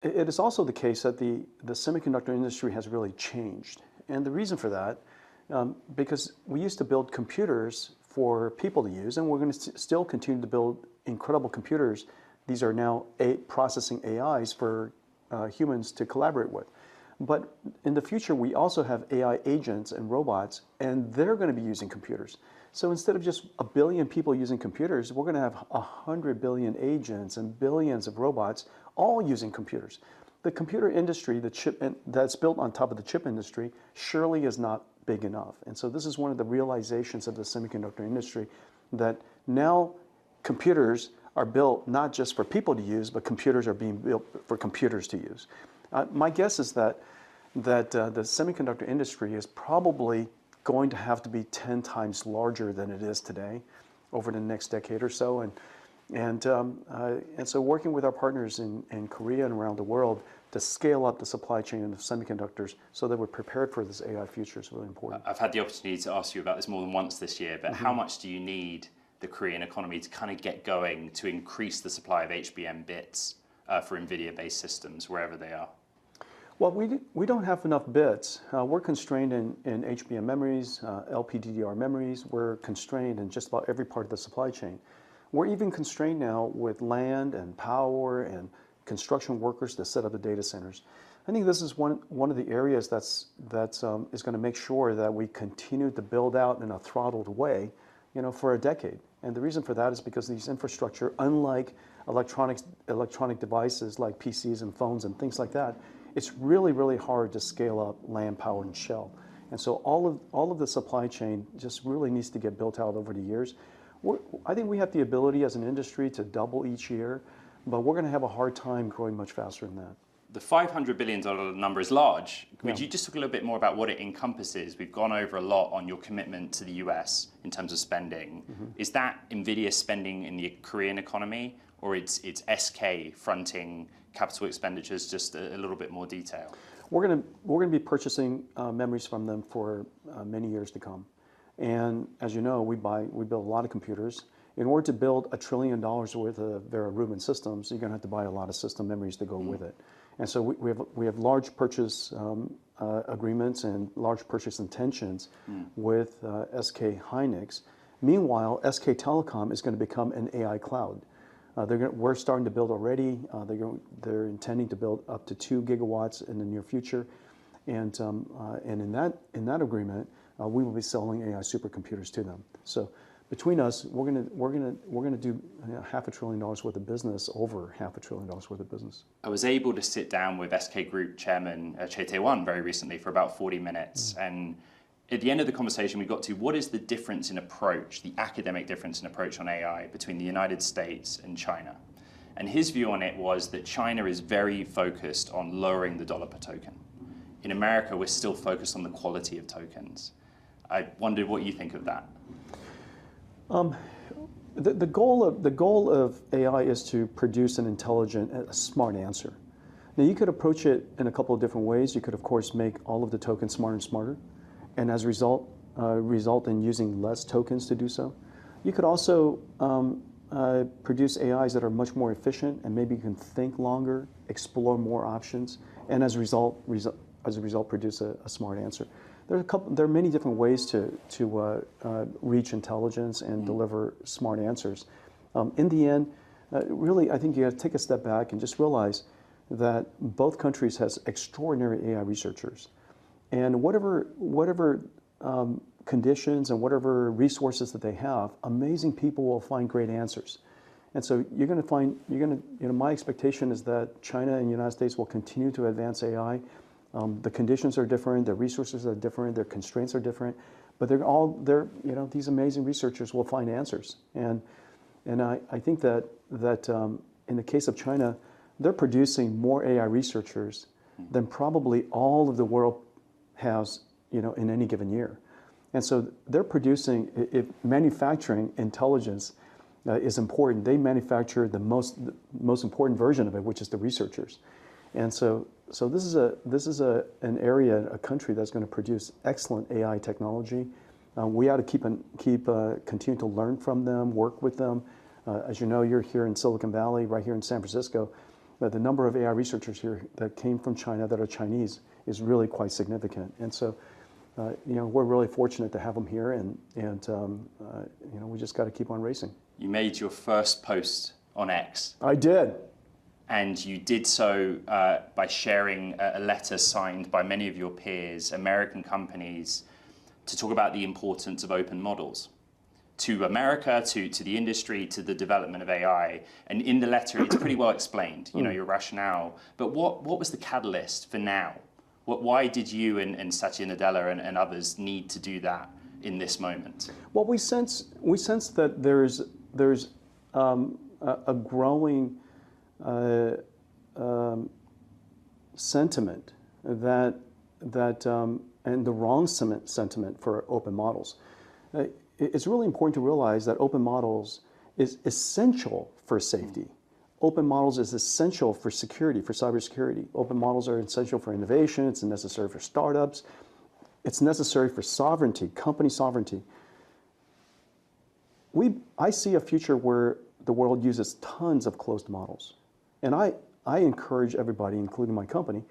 it is also the case that the semiconductor industry has really changed. And the reason for that, because we used to build computers for people to use, and we're going to still continue to build incredible computers. These are now processing AIs for humans to collaborate with. But in the future, we also have AI agents and robots, and they're going to be using computers. So instead of just a billion people using computers, we're going to have 100 billion agents and billions of robots all using computers. The computer industry, the chip that's built on top of the chip industry, surely is not big enough. And so this is one of the realizations of the semiconductor industry, that now computers are built not just for people to use, but computers are being built for computers to use. My guess is that the semiconductor industry is probably going to have to be 10 times larger than it is today over the next decade or so. And so working with our partners in Korea and around the world to scale up the supply chain of semiconductors so that we're prepared for this AI future is really important. I've had the opportunity to ask you about this more than once this year, but how much do you need the Korean economy to kind of get going to increase the supply of HBM bits for NVIDIA-based systems wherever they are? Well, we don't have enough bits. We're constrained in HBM memories, LPDDR memories. We're constrained in just about every part of the supply chain. We're even constrained now with land and power and construction workers to set up the data centers. I think this is one of the areas that's is going to make sure that we continue to build out in a throttled way, for a decade. And the reason for that is because these infrastructure, unlike electronic devices like PCs and phones and things like that, it's really, really hard to scale up land, power, and shell. And so all of the supply chain just really needs to get built out over the years. I think we have the ability as an industry to double each year, but we're going to have a hard time growing much faster than that. The $500 billion number is large. Would you just talk a little bit more about what it encompasses? We've gone over a lot on your commitment to the US in terms of spending. Is that NVIDIA spending in the Korean economy, or it's SK fronting capital expenditures? Just a little bit more detail. We're going to be purchasing memories from them for many years to come. And as you know, we build a lot of computers. In order to build $1 trillion worth of Vera Rubin systems, you're going to have to buy a lot of system memories to go with it. And so we have large purchase agreements and large purchase intentions with SK Hynix. Meanwhile, SK Telecom is going to become an AI cloud. We're starting to build already. They're intending to build up to 2 gigawatts in the near future, and in that agreement, we will be selling AI supercomputers to them. So between us, we're gonna do $500 billion worth of business, over $500 billion worth of business. I was able to sit down with SK Group Chairman Choi Tae-won very recently for about 40 minutes, and at the end of the conversation, we got to what is the difference in approach, the academic difference in approach on AI between the United States and China. And his view on it was that China is very focused on lowering the dollar per token. In America, we're still focused on the quality of tokens. I wondered what you think of that. The goal of AI is to produce an intelligent, a smart answer. Now, you could approach it in a couple of different ways. You could, of course, make all of the tokens smarter and smarter, and as a result in using less tokens to do so. You could also produce AIs that are much more efficient, and maybe you can think longer, explore more options, and as a result produce a smart answer. There are many different ways to reach intelligence and deliver smart answers. In the end, really, I think you have to take a step back and just realize that both countries has extraordinary AI researchers, and whatever conditions and whatever resources that they have, amazing people will find great answers. And so my expectation is that China and the United States will continue to advance AI. The conditions are different, the resources are different, their constraints are different, but these amazing researchers will find answers. And I think that in the case of China, they're producing more AI researchers than probably all of the world has, in any given year. And so they're producing, if manufacturing intelligence is important, they manufacture the most important version of it, which is the researchers. And so this is an area, a country that's going to produce excellent AI technology. We ought to continue to learn from them, work with them. As you know, you're here in Silicon Valley, right here in San Francisco. the number of AI researchers here that came from China that are Chinese is really quite significant. And so, we're really fortunate to have them here, and we just got to keep on racing. You made your first post on X. I did. And you did so by sharing a letter signed by many of your peers, American companies, to talk about the importance of open models to America, to the industry, to the development of AI. And in the letter, it's pretty well explained, your rationale. But what was the catalyst for now? Why did you and Satya Nadella and others need to do that in this moment? Well, we sense that there's a growing sentiment that and the wrong sentiment for open models. It's really important to realize that open models is essential for safety. Open models is essential for security, for cybersecurity. Open models are essential for innovation. It's necessary for startups. It's necessary for sovereignty, company sovereignty. I see a future where the world uses tons of closed models. And I encourage everybody, including my company,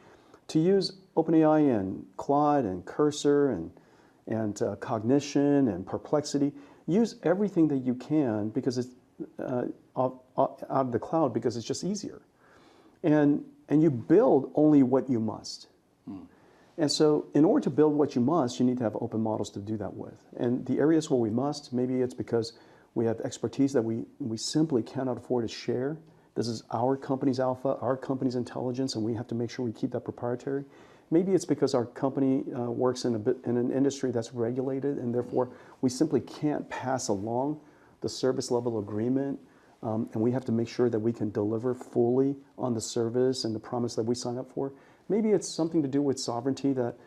to use OpenAI and Claude and Cursor and Cognition and Perplexity. Use everything that you can because it's out of the cloud, because it's just easier. And you build only what you must. And so in order to build what you must, you need to have open models to do that with. And the areas where we must, maybe it's because we have expertise that we simply cannot afford to share. This is our company's alpha, our company's intelligence, and we have to make sure we keep that proprietary. Maybe it's because our company works in an industry that's regulated, and therefore we simply can't pass along the service level agreement, and we have to make sure that we can deliver fully on the service and the promise that we sign up for. Maybe it's something to do with sovereignty that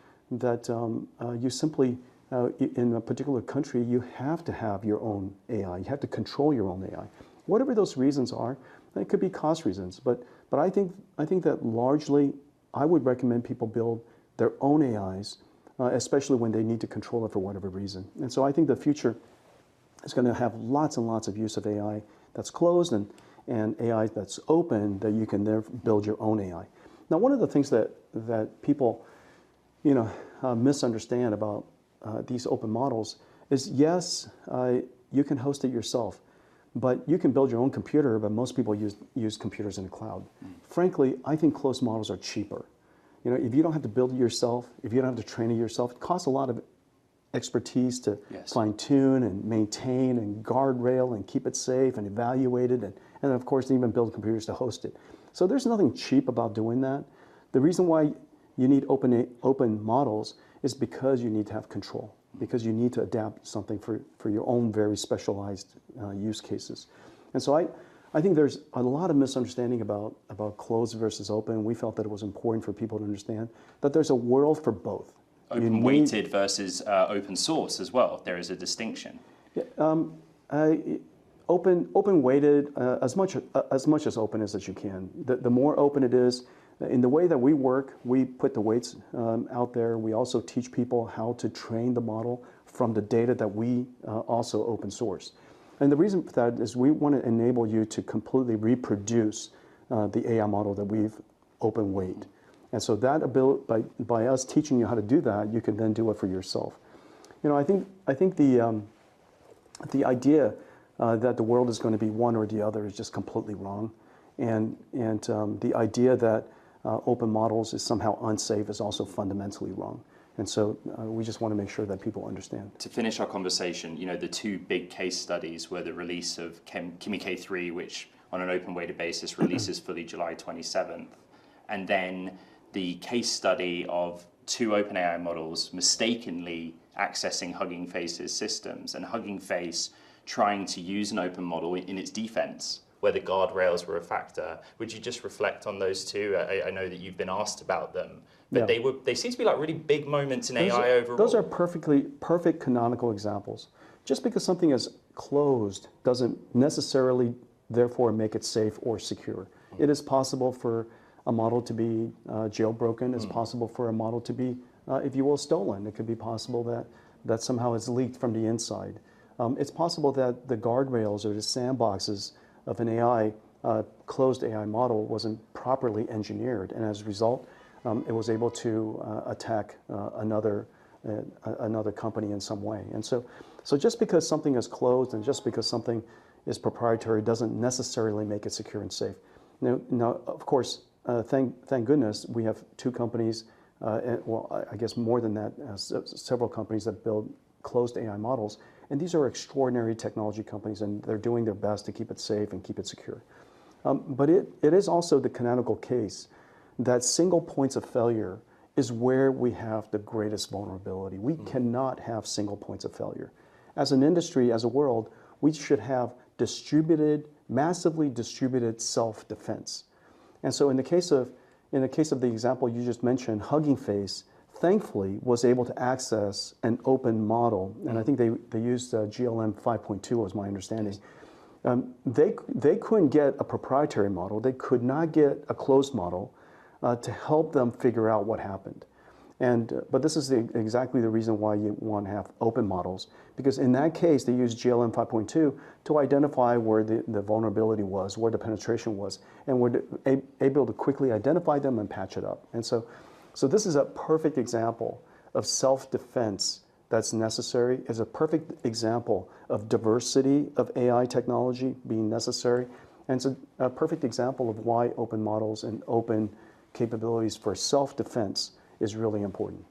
you simply, in a particular country, you have to have your own AI. You have to control your own AI. Whatever those reasons are, it could be cost reasons, but I think that largely I would recommend people build their own AIs, especially when they need to control it for whatever reason. And so I think the future is going to have lots and lots of use of AI that's closed and AI that's open, that you can then build your own AI. Now, one of the things that people misunderstand about these open models is, yes, you can host it yourself, but you can build your own computer, but most people use computers in the cloud. Frankly, I think closed models are cheaper. If you don't have to build it yourself, if you don't have to train it yourself, it costs a lot of expertise to fine tune and maintain and guardrail and keep it safe and evaluate it, and then of course even build computers to host it. So there's nothing cheap about doing that. The reason why you need open models is because you need to have control, because you need to adapt something for your own very specialized use cases. And so I think there's a lot of misunderstanding about closed versus open. We felt that it was important for people to understand that there's a world for both. Open-weighted versus open source as well. There is a distinction. Open-weighted, as much as open as you can. The more open it is, in the way that we work, we put the weights out there. We also teach people how to train the model from the data that we also open source. And the reason for that is we want to enable you to completely reproduce the AI model that we've open weight. And so that ability, by us teaching you how to do that, you can then do it for yourself. I think the idea that the world is going to be one or the other is just completely wrong, and the idea that open models is somehow unsafe is also fundamentally wrong. And so we just want to make sure that people understand. To finish our conversation, the two big case studies were the release of Kimi K3, which on an open-weighted basis releases fully July 27th, and then the case study of two OpenAI models mistakenly accessing Hugging Face's systems, and Hugging Face trying to use an open model in its defense, where the guardrails were a factor. Would you just reflect on those two? I know that you've been asked about them, but they seem to be like really big moments in AI overall. Those are perfect canonical examples. Just because something is closed doesn't necessarily therefore make it safe or secure. It is possible for a model to be jailbroken. It's possible for a model to be, if you will, stolen. It could be possible that somehow it's leaked from the inside. It's possible that the guardrails or the sandboxes of an AI closed AI model wasn't properly engineered, and as a result, it was able to attack another company in some way. And so just because something is closed and just because something is proprietary doesn't necessarily make it secure and safe. Now of course, thank goodness we have two companies, well, I guess more than that, several companies that build closed AI models, and these are extraordinary technology companies, and they're doing their best to keep it safe and keep it secure. But it is also the canonical case that single points of failure is where we have the greatest vulnerability. We cannot have single points of failure. As an industry, as a world, we should have distributed, massively distributed self-defense. And so in the case of the example you just mentioned, Hugging Face, thankfully was able to access an open model, and I think they used GLM 5.2 was my understanding. They couldn't get a proprietary model, they could not get a closed model to help them figure out what happened. But this is exactly the reason why you want to have open models, because in that case they used GLM 5.2 to identify where the vulnerability was, where the penetration was, and were able to quickly identify them and patch it up. And so this is a perfect example of self-defense that's necessary, is a perfect example of diversity of AI technology being necessary, and it's a perfect example of why open models and open capabilities for self-defense is really important.